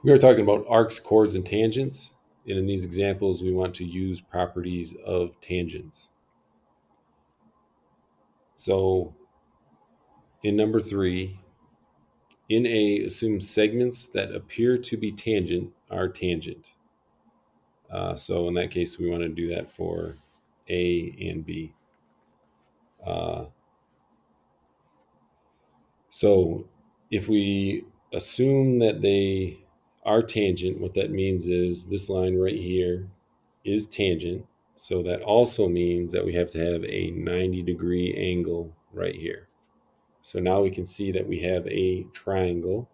We are talking about arcs, chords, and tangents. And in these examples, we want to use properties of tangents. So in number 3, in A, assume segments that appear to be tangent are tangent. So in that case, we want to do that for A and B. So if we assume that they are tangent, what that means is this line right here is tangent. So that also means that we have to have a 90-degree angle right here. So now we can see that we have a triangle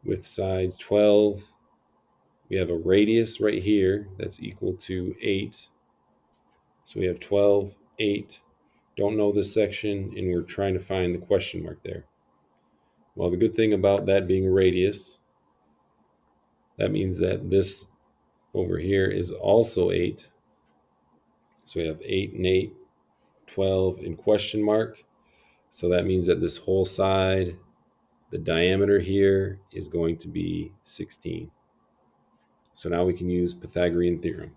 with sides 12. We have a radius right here that's equal to 8. So we have 12, 8. Don't know this section, and we're trying to find the question mark there. Well, the good thing about that being a radius, that means that this over here is also 8. So we have 8 and 8, 12 and question mark. So that means that this whole side, the diameter here is going to be 16. So now we can use Pythagorean theorem.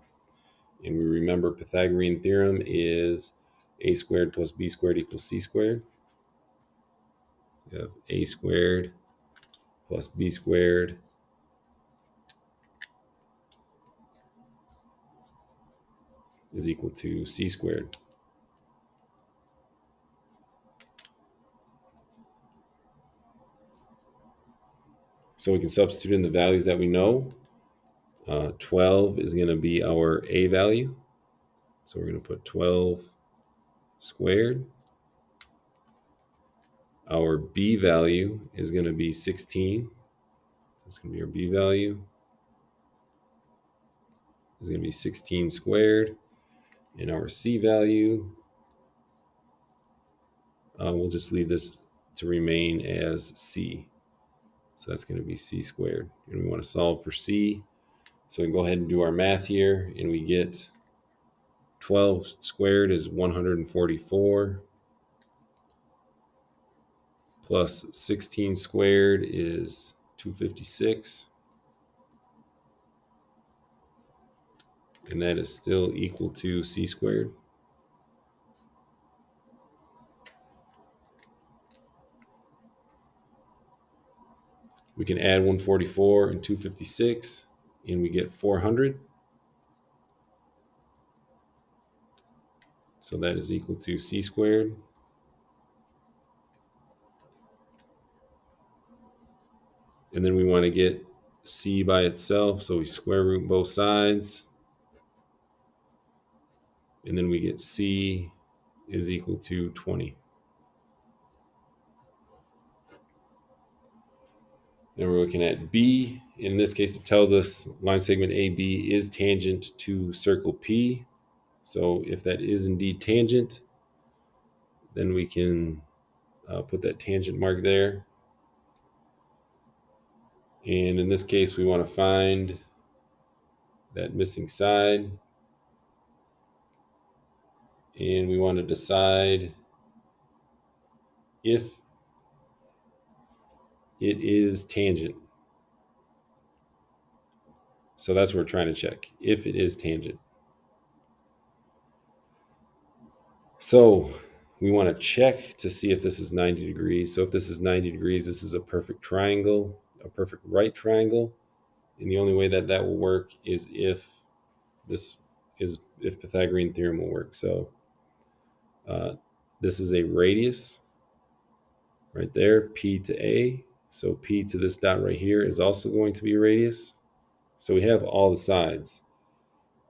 And we remember Pythagorean theorem is a squared plus b squared equals c squared. We have a squared plus b squared is equal to c squared. So we can substitute in the values that we know. 12 is going to be our a value. So we're going to put 12 squared. Our b value is going to be 16. That's going to be our b value. Is going to be 16 squared. And our c value, we'll just leave this to remain as c. So that's going to be c squared. And we want to solve for c. So we can go ahead and do our math here, and we get 12 squared is 144, plus 16 squared is 256. And that is still equal to c squared. We can add 144 and 256, and we get 400. So that is equal to c squared. And then we want to get c by itself, so we square root both sides. And then we get c is equal to 20. Then we're looking at B. In this case, it tells us line segment AB is tangent to circle P. So if that is indeed tangent, then we can put that tangent mark there. And in this case, we want to find that missing side. And we want to decide if it is tangent. So that's what we're trying to check, if it is tangent. So we want to check to see if this is 90 degrees. So if this is 90 degrees, this is a perfect triangle, a perfect right triangle. And the only way that that will work is if Pythagorean theorem will work. So this is a radius right there, P to A. So P to this dot right here is also going to be a radius. So we have all the sides.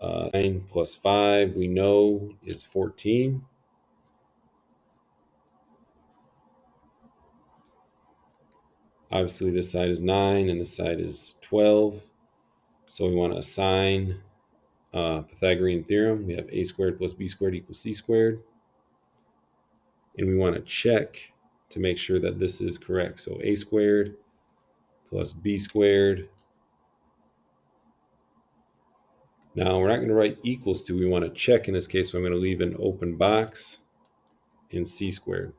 9 plus 5 we know is 14. Obviously this side is 9 and this side is 12. So we want to assign Pythagorean theorem. We have a squared plus b squared equals c squared. And we want to check to make sure that this is correct. So a squared plus b squared. Now we're not going to write equals to, we want to check in this case, so I'm going to leave an open box in c squared.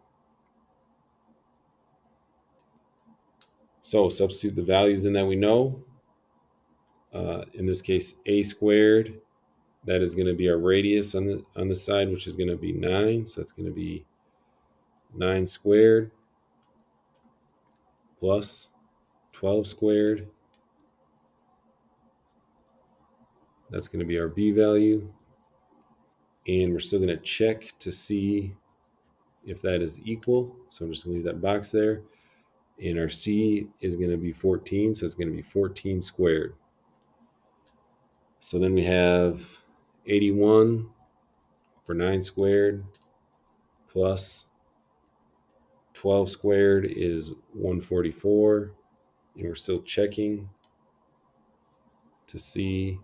So substitute the values in that we know. In this case, a squared, that is going to be our radius on the side, which is going to be 9. So that's going to be 9 squared plus 12 squared. That's going to be our b value. And we're still going to check to see if that is equal. So I'm just going to leave that box there. And our c is going to be 14. So it's going to be 14 squared. So then we have 81 for 9 squared plus 12 squared is 144. And we're still checking to see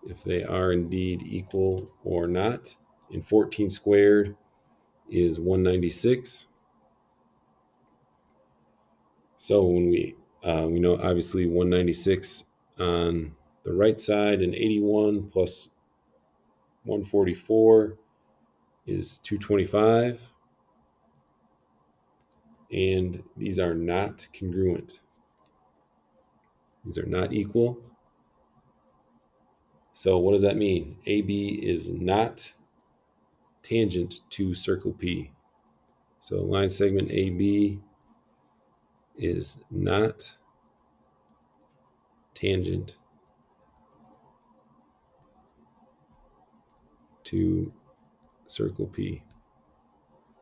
if they are indeed equal or not. And 14 squared is 196. So when we know obviously 196 on the right side, and 81 plus 144 is 225. And these are not congruent. These are not equal. So what does that mean? AB is not tangent to circle P. So line segment AB is not tangent to circle P.